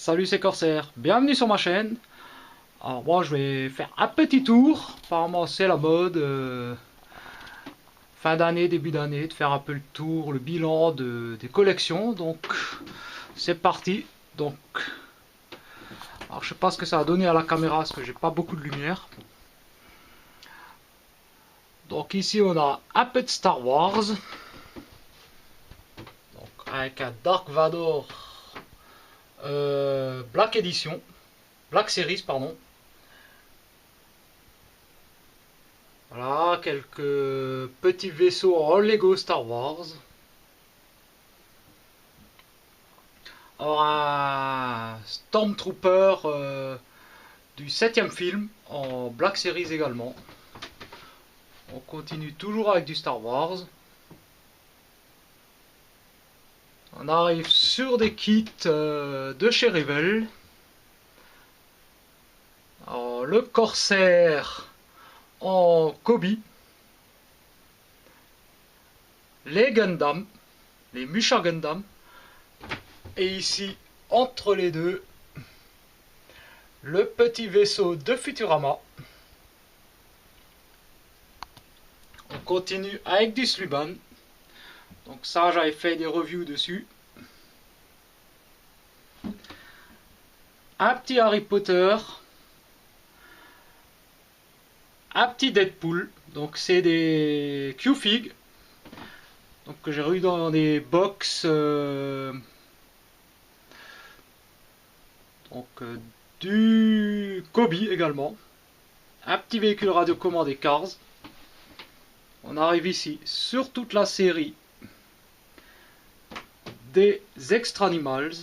Salut, c'est Corsair, bienvenue sur ma chaîne. Alors moi je vais faire un petit tour, apparemment c'est la mode, fin d'année, début d'année, de faire un peu le tour, le bilan des collections. Donc c'est parti. Donc alors je sais pas ce que ça a donné à la caméra parce que j'ai pas beaucoup de lumière. Donc ici on a un peu de Star Wars, donc avec un Dark Vador Black Edition, Black Series pardon. Voilà, quelques petits vaisseaux en Lego Star Wars. Alors un Stormtrooper du 7ème film en Black Series également. On continue toujours avec du Star Wars. On arrive sur des kits de chez Revell. Alors, le Corsair en Kobe. Les Gundam, les Musha Gundam. Et ici, entre les deux, le petit vaisseau de Futurama. On continue avec du Sluban. Donc ça, j'avais fait des reviews dessus. Un petit Harry Potter. Un petit Deadpool. Donc c'est des Q-Fig. Donc que j'ai reçu dans des box. Du Kobe également. Un petit véhicule radiocommandé Cars. On arrive ici sur toute la série des Extra Animals.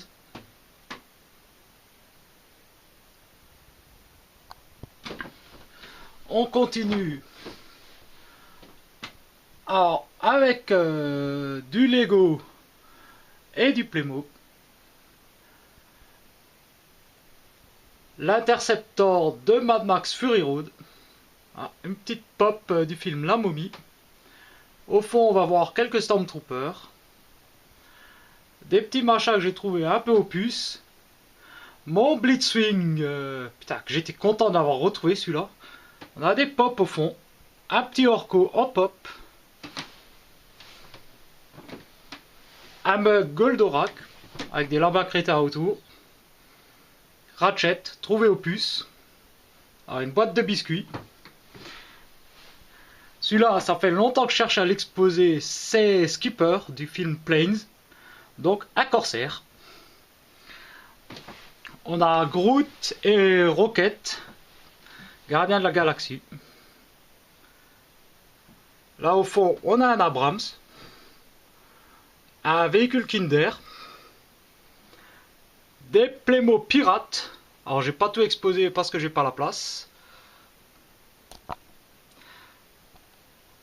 On continue alors, avec du Lego et du Playmo. L'Interceptor de Mad Max Fury Road. Ah, une petite pop du film La Momie. Au fond, on va voir quelques Stormtroopers. Des petits machins que j'ai trouvé un peu opus. Mon Blitzwing, putain, que j'étais content d'avoir retrouvé celui-là. On a des pops au fond. Un petit Orco en pop. Un mug Goldorak avec des lambas crétins autour. Ratchet, trouvé opus. Alors, une boîte de biscuits. Celui-là, ça fait longtemps que je cherche à l'exposer. C'est Skipper du film Planes. Donc un Corsair. On a Groot et Rocket, gardien de la galaxie. Là au fond, on a un Abrams. Un véhicule Kinder. Des Playmo pirates. Alors j'ai pas tout exposé parce que j'ai pas la place.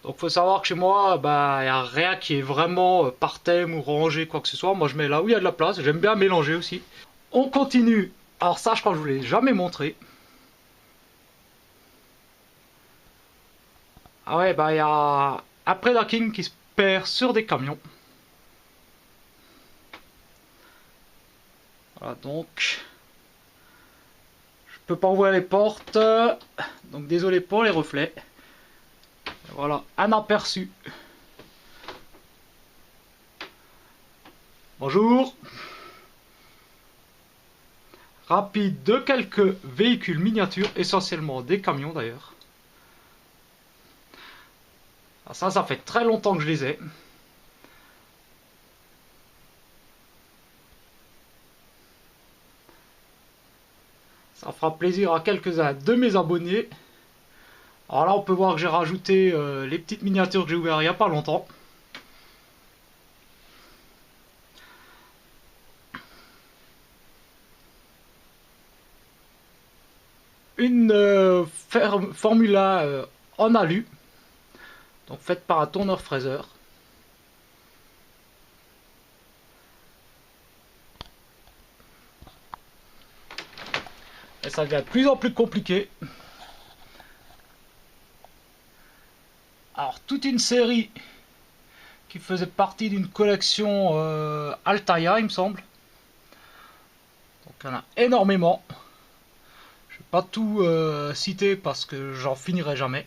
Donc faut savoir que chez moi, il n'y a rien qui est vraiment par thème ou rangé, quoi que ce soit. Moi je mets là où il y a de la place, j'aime bien mélanger aussi. On continue, alors ça je crois que je vous l'ai jamais montré. Ah ouais, il y a un Predator King qui se perd sur des camions. Voilà donc, je peux pas ouvrir les portes, donc désolé pour les reflets. Voilà, un aperçu. Bonjour. Rapide de quelques véhicules miniatures, essentiellement des camions d'ailleurs. Ça fait très longtemps que je les ai. Ça fera plaisir à quelques-uns de mes abonnés. Alors là, on peut voir que j'ai rajouté les petites miniatures que j'ai ouvertes il n'y a pas longtemps. Une Formula en alu, donc faite par un tourneur fraiseur. Et ça devient de plus en plus compliqué. Alors toute une série qui faisait partie d'une collection Altaïa, il me semble. Donc Il y en a énormément. Je vais pas tout citer parce que j'en finirai jamais.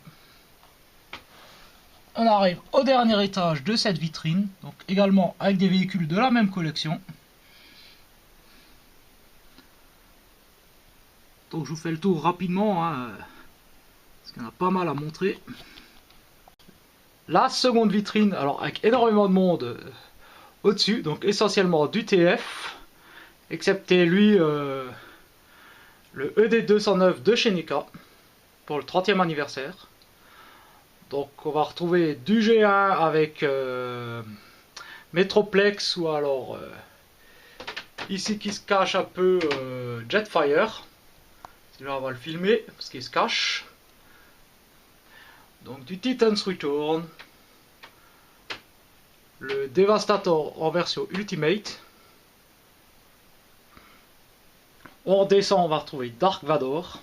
On arrive au dernier étage de cette vitrine, donc également avec des véhicules de la même collection. Donc je vous fais le tour rapidement, hein, parce qu'il y en a pas mal à montrer. La seconde vitrine, alors avec énormément de monde au-dessus, donc essentiellement du TF, excepté lui, le ED209 de chez Nika, pour le 30e anniversaire. Donc on va retrouver du G1 avec Metroplex, ou alors ici qui se cache un peu Jetfire. Là on va le filmer parce qu'il se cache. Donc du Titan's Return, le Devastator en version Ultimate. On descend, on va retrouver Dark Vador.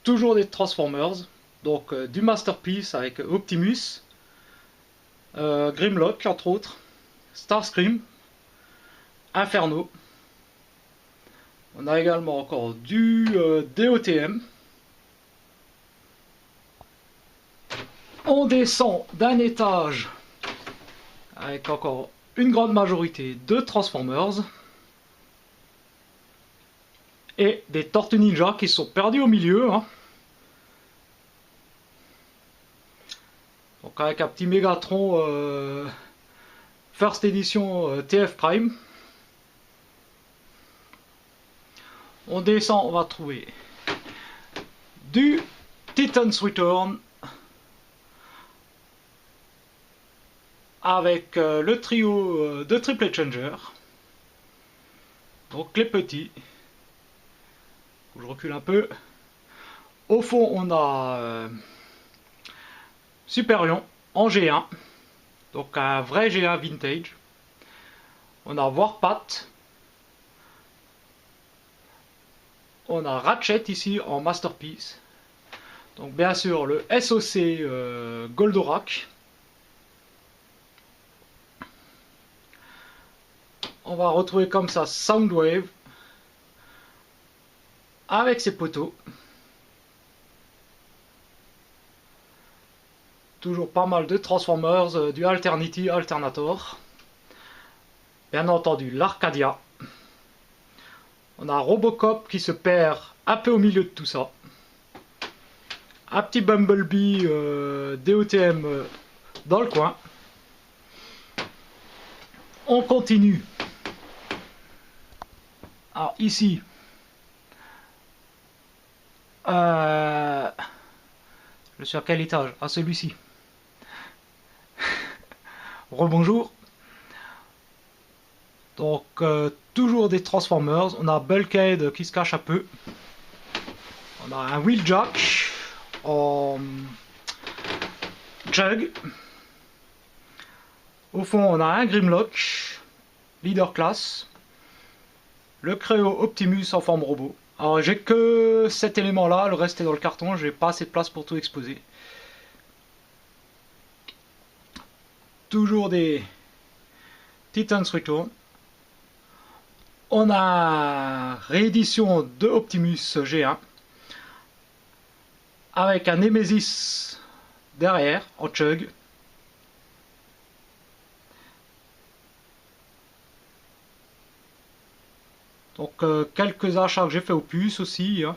Toujours des Transformers. Donc du Masterpiece avec Optimus, Grimlock entre autres, Starscream, Inferno. On a également encore du DOTM. On descend d'un étage avec encore une grande majorité de Transformers. Et des Tortues Ninja qui sont perdus au milieu. Hein. Donc avec un petit Megatron First Edition TF Prime. On descend, on va trouver du Titan's Return avec le trio de Triple Changer. Donc les petits. Je recule un peu. Au fond, on a Superion en G1. Donc un vrai G1 vintage. On a Warpath. On a Ratchet ici en Masterpiece. Donc bien sûr le SOC Goldorak. On va retrouver comme ça Soundwave avec ses poteaux. Toujours pas mal de Transformers, du Alternity Alternator. Bien entendu l'Arcadia. On a Robocop qui se perd un peu au milieu de tout ça. Un petit Bumblebee DOTM dans le coin. On continue. Alors ici, je suis à quel étage? À celui-ci. Rebonjour. Donc toujours des Transformers. On a Bulkhead qui se cache un peu. On a un Wheeljack en Chug. Au fond on a un Grimlock Leader Class. Le Creo Optimus en forme robot. Alors j'ai que cet élément là, le reste est dans le carton, j'ai pas assez de place pour tout exposer. Toujours des Titan's Return. On a réédition de Optimus G1 avec un Nemesis derrière en Chug. Donc quelques achats que j'ai fait au puce aussi. Hein.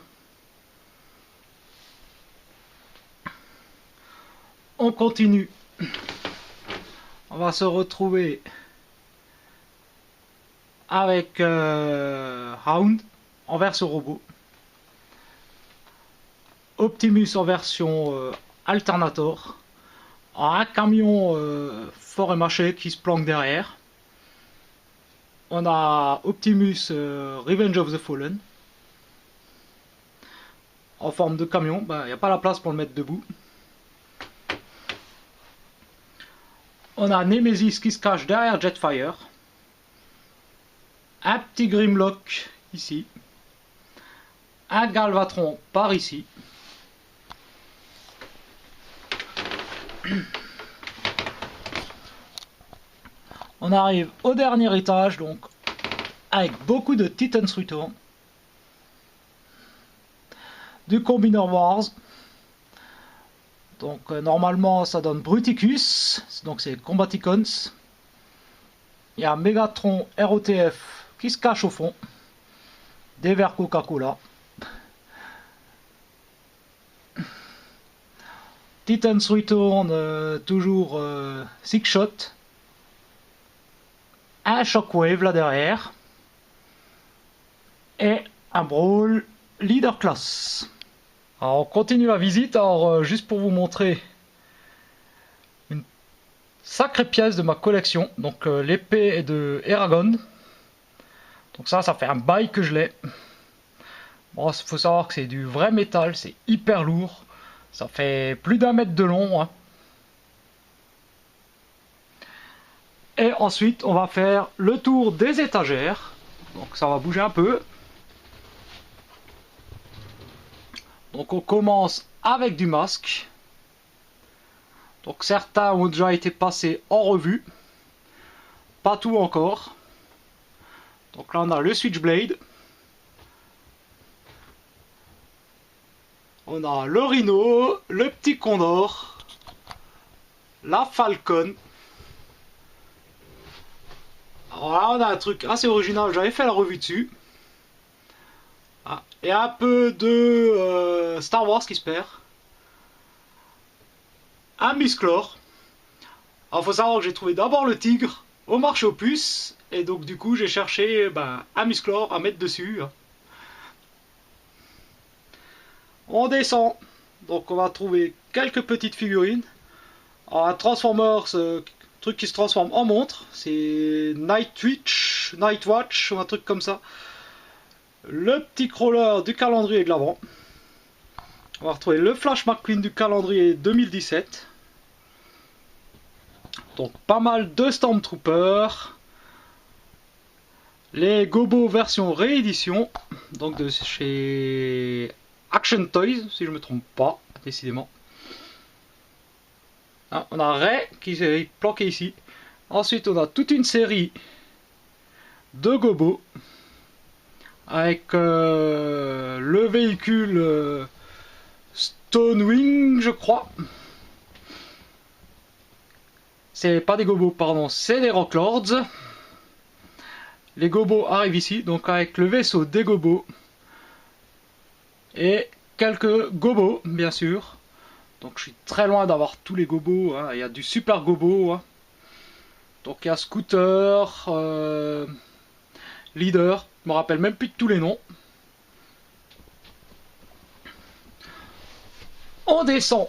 On continue. On va se retrouver avec Hound en version robot. Optimus en version Alternator. Un camion fort et mâché qui se planque derrière. On a Optimus Revenge of the Fallen. En forme de camion. Il n'y a pas la place pour le mettre debout. On a Nemesis qui se cache derrière Jetfire. Un petit Grimlock ici. Un Galvatron par ici. On arrive au dernier étage, donc avec beaucoup de Titans Return, du Combiner Wars. Donc normalement ça donne Bruticus, donc c'est Combaticons. Il y a Megatron ROTF qui se cache au fond, des verres Coca-Cola. Titans Return, toujours Six Shot. Un Shockwave là derrière. Et un Brawl Leader Class. Alors on continue la visite, alors juste pour vous montrer une sacrée pièce de ma collection. Donc l'épée est de Eragon. Donc ça fait un bail que je l'ai. Bon, il faut savoir que c'est du vrai métal, c'est hyper lourd. Ça fait plus d'1 mètre de long. Hein. Et ensuite, on va faire le tour des étagères. Donc ça va bouger un peu. Donc on commence avec du masque. Donc certains ont déjà été passés en revue. Pas tout encore. Donc là on a le Switchblade. On a le Rhino, le petit Condor, la Falcon. Alors là on a un truc assez original, j'avais fait la revue dessus. Ah, et un peu de Star Wars qui se perd. Un Musclor. Alors faut savoir que j'ai trouvé d'abord le tigre au marché aux puces. Et donc du coup j'ai cherché un Musclor à mettre dessus. On descend. Donc on va trouver quelques petites figurines. Alors un Transformers, truc qui se transforme en montre. C'est Night Watch ou un truc comme ça. Le petit crawler du calendrier de l'avant. On va retrouver le Flash McQueen du calendrier 2017. Donc pas mal de Stormtroopers. Les Gobos version réédition. Donc de chez Action Toys, si je ne me trompe pas, décidément. Ah, on a Ray qui est planqué ici. Ensuite on a toute une série de Gobos. Avec le véhicule Stonewing, je crois. C'est pas des Gobos, pardon, c'est des Rocklords. Les Gobos arrivent ici, donc avec le vaisseau des Gobos. Et quelques Gobos, bien sûr. Donc je suis très loin d'avoir tous les Gobos. Hein. Il y a du Super Gobo. Hein. Donc il y a Scooter, Leader. Je me rappelle même plus de tous les noms. On descend.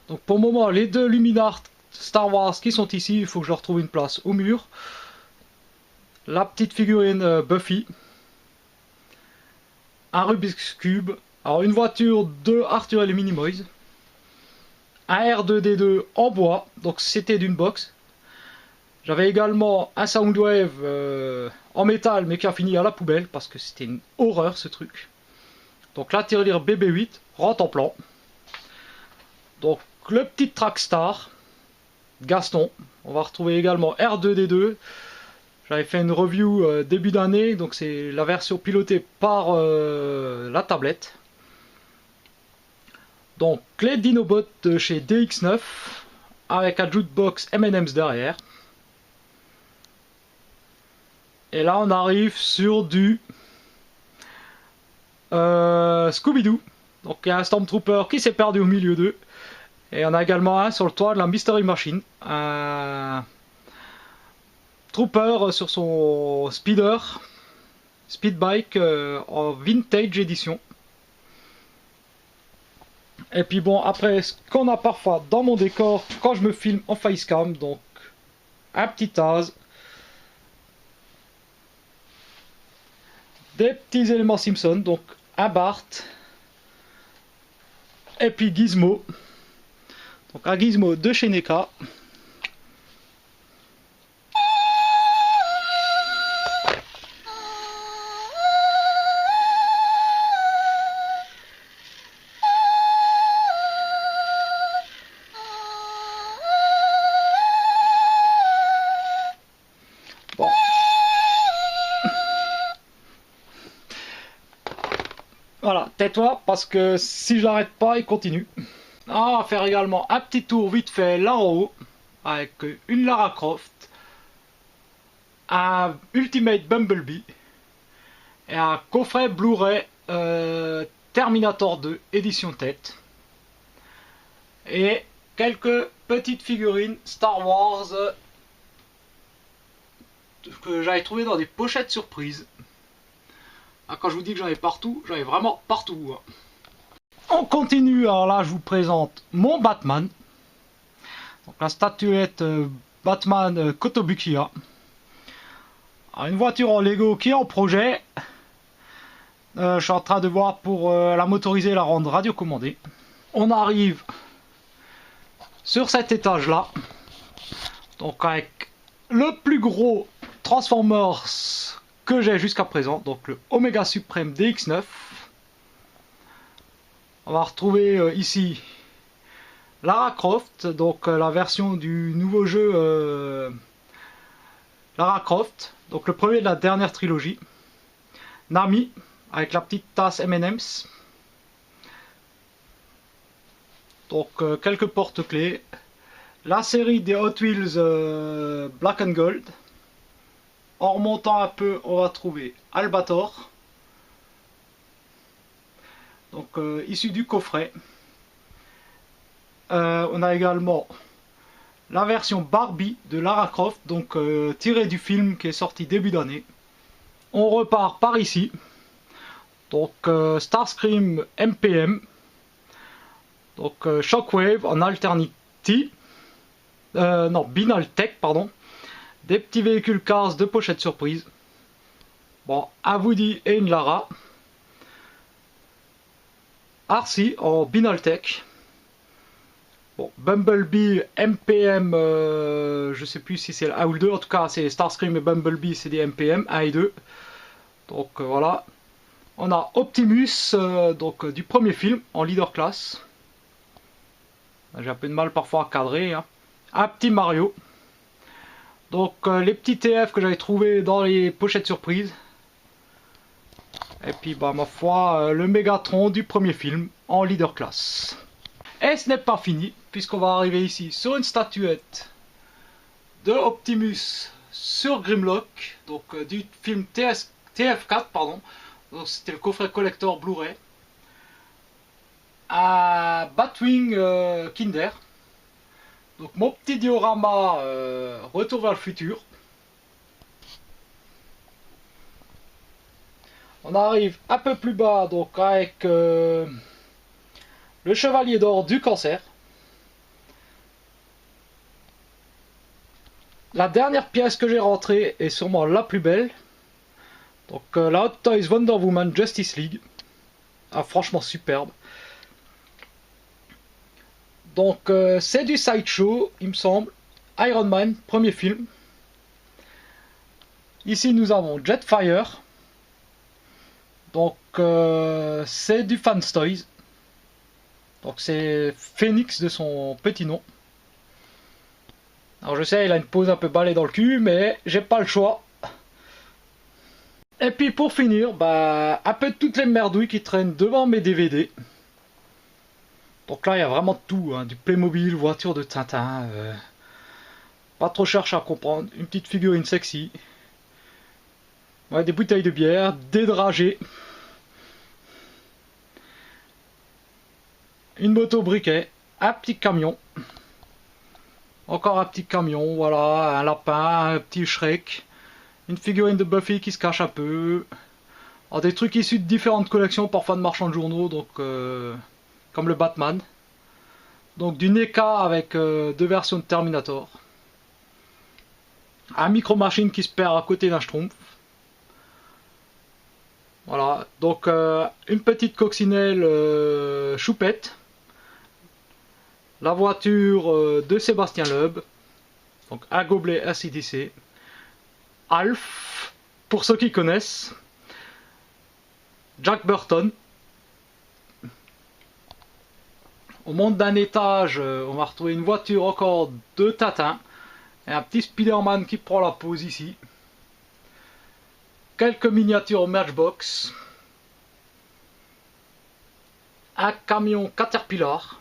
Donc pour le moment, les deux Luminart Star Wars qui sont ici, il faut que je retrouve une place au mur. La petite figurine Buffy. Un Rubik's Cube. Alors une voiture de Arthur et les Minimoys. Un R2D2 en bois, donc c'était d'une box. J'avais également un Soundwave en métal, mais qui a fini à la poubelle, parce que c'était une horreur ce truc. Donc la tirelire BB8 rentre en plan. Donc le petit Trackstar, Gaston. On va retrouver également R2D2. J'avais fait une review début d'année, donc c'est la version pilotée par la tablette. Donc les Dinobots de chez DX9 avec un jukebox M&M's derrière. Et là on arrive sur du Scooby-Doo. Donc il y a un Stormtrooper qui s'est perdu au milieu d'eux. Et on a également un sur le toit de la Mystery Machine. Un Trooper sur son speeder, speedbike en vintage édition. Et puis bon, après, ce qu'on a parfois dans mon décor quand je me filme en facecam, donc un petit Taz, des petits éléments Simpson, donc un Bart, et puis Gizmo, donc un Gizmo de chez NECA. Bon. tais-toi, parce que si je l'arrête pas, il continue. On va faire également un petit tour vite fait là en haut, avec une Lara Croft, un Ultimate Bumblebee, et un coffret Blu-ray Terminator 2 édition tête. Et quelques petites figurines Star Wars que j'avais trouvé dans des pochettes surprises. Ah, quand je vous dis que j'en ai partout, j'en ai vraiment partout. On continue, alors là je vous présente mon Batman. Donc la statuette Batman Kotobukiya. Alors, une voiture en Lego qui est en projet. Je suis en train de voir pour la motoriser et la rendre radiocommandée. On arrive sur cet étage là. Donc avec le plus gros Transformers que j'ai jusqu'à présent. Donc le Omega Supreme DX9. On va retrouver ici Lara Croft, donc la version du nouveau jeu Lara Croft, donc le premier de la dernière trilogie. Nami, avec la petite tasse M&M's. Donc quelques porte-clés. La série des Hot Wheels Black and Gold. En remontant un peu, on va trouver Albator. Donc issu du coffret. On a également la version Barbie de Lara Croft, donc tirée du film qui est sorti début d'année. On repart par ici. Donc Starscream MPM. Donc Shockwave en Alternity. Non, Binaltech, pardon. Des petits véhicules Cars de pochette surprise. Bon, un Woody et une Lara. Arcee en Binaltech. Bon, Bumblebee, MPM, je sais plus si c'est le 1 ou le 2, en tout cas c'est Starscream et Bumblebee, c'est des MPM, 1 et 2. Donc voilà. On a Optimus, donc du premier film, en leader class. J'ai un peu de mal parfois à cadrer. Hein. Un petit Mario. Donc les petits TF que j'avais trouvé dans les pochettes surprises. Et puis bah ma foi, le Megatron du premier film, en leader class. Et ce n'est pas fini, puisqu'on va arriver ici sur une statuette de Optimus sur Grimlock, donc du film TF4, pardon. Donc c'était le coffret collector Blu-ray. Un Batwing Kinder. Donc mon petit diorama Retour vers le futur. On arrive un peu plus bas, donc avec le Chevalier d'Or du Cancer. La dernière pièce que j'ai rentrée est sûrement la plus belle. Donc la Hot Toys Wonder Woman Justice League. Ah, franchement superbe. Donc c'est du sideshow, il me semble. Iron Man, premier film. Ici nous avons Jetfire. Donc c'est du Fans Toys. Donc c'est Phoenix de son petit nom. Alors je sais, il a une pose un peu balai dans le cul, mais j'ai pas le choix. Et puis pour finir, bah, un peu de toutes les merdouilles qui traînent devant mes DVD. Donc là il y a vraiment tout, hein, du Playmobil, voiture de Tintin. Pas trop cherche à comprendre, une petite figurine sexy. Ouais, des bouteilles de bière, des dragées. Une moto briquet, un petit camion. Encore un petit camion, voilà, un lapin, un petit Shrek. Une figurine de Buffy qui se cache un peu. Alors, des trucs issus de différentes collections, parfois de marchands de journaux, donc comme le Batman. Donc du NECA avec deux versions de Terminator. Un Micro Machine qui se perd à côté d'un Schtroumpf. Voilà, donc une petite coccinelle choupette. La voiture de Sébastien Loeb. Donc un gobelet AC/DC. Alf, pour ceux qui connaissent. Jack Burton. Au monte d'un étage, on va retrouver une voiture encore de Tintin. Et un petit Spider-Man qui prend la pose ici. Quelques miniatures Matchbox. un camion Caterpillar.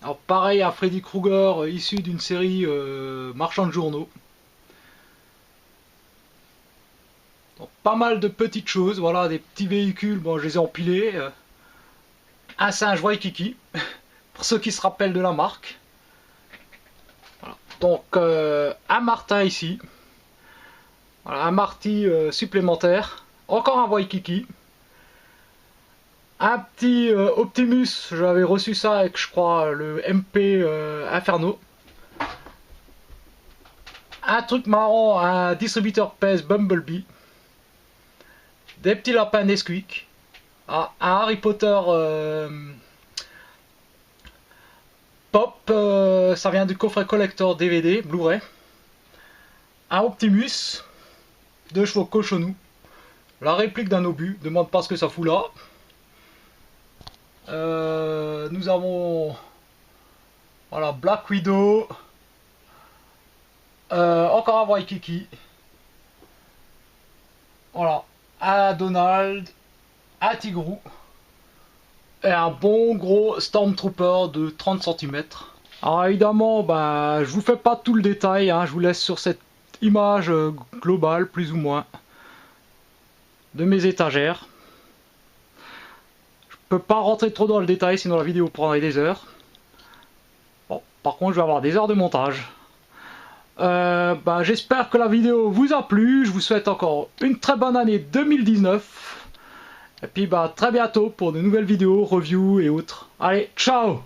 Alors pareil, un Freddy Krueger issu d'une série marchand de journaux. Donc, pas mal de petites choses, voilà, des petits véhicules, bon je les ai empilés. Un singe Waikiki, pour ceux qui se rappellent de la marque. Voilà. Donc un martin ici. Voilà, un marty supplémentaire. Encore un Waikiki. Un petit Optimus, j'avais reçu ça avec je crois le MP Inferno. Un truc marrant, un distributeur PES Bumblebee. Des petits lapins Nesquik. Ah, un Harry Potter Pop, ça vient du coffret collector DVD, Blu-ray. Un Optimus, 2 chevaux cochonnou. La réplique d'un obus, demande pas ce que ça fout là. Nous avons voilà, Black Widow. Encore un Waikiki. Voilà, un Donald, un Tigrou. Et un bon gros Stormtrooper de 30 cm. Alors évidemment, bah, je vous fais pas tout le détail, hein, je vous laisse sur cette image globale, plus ou moins, de mes étagères. Je peux pas rentrer trop dans le détail, sinon la vidéo prendrait des heures. Bon, par contre, je vais avoir des heures de montage. Bah, j'espère que la vidéo vous a plu, je vous souhaite encore une très bonne année 2019. Et puis bah très bientôt pour de nouvelles vidéos, reviews et autres. Allez, ciao!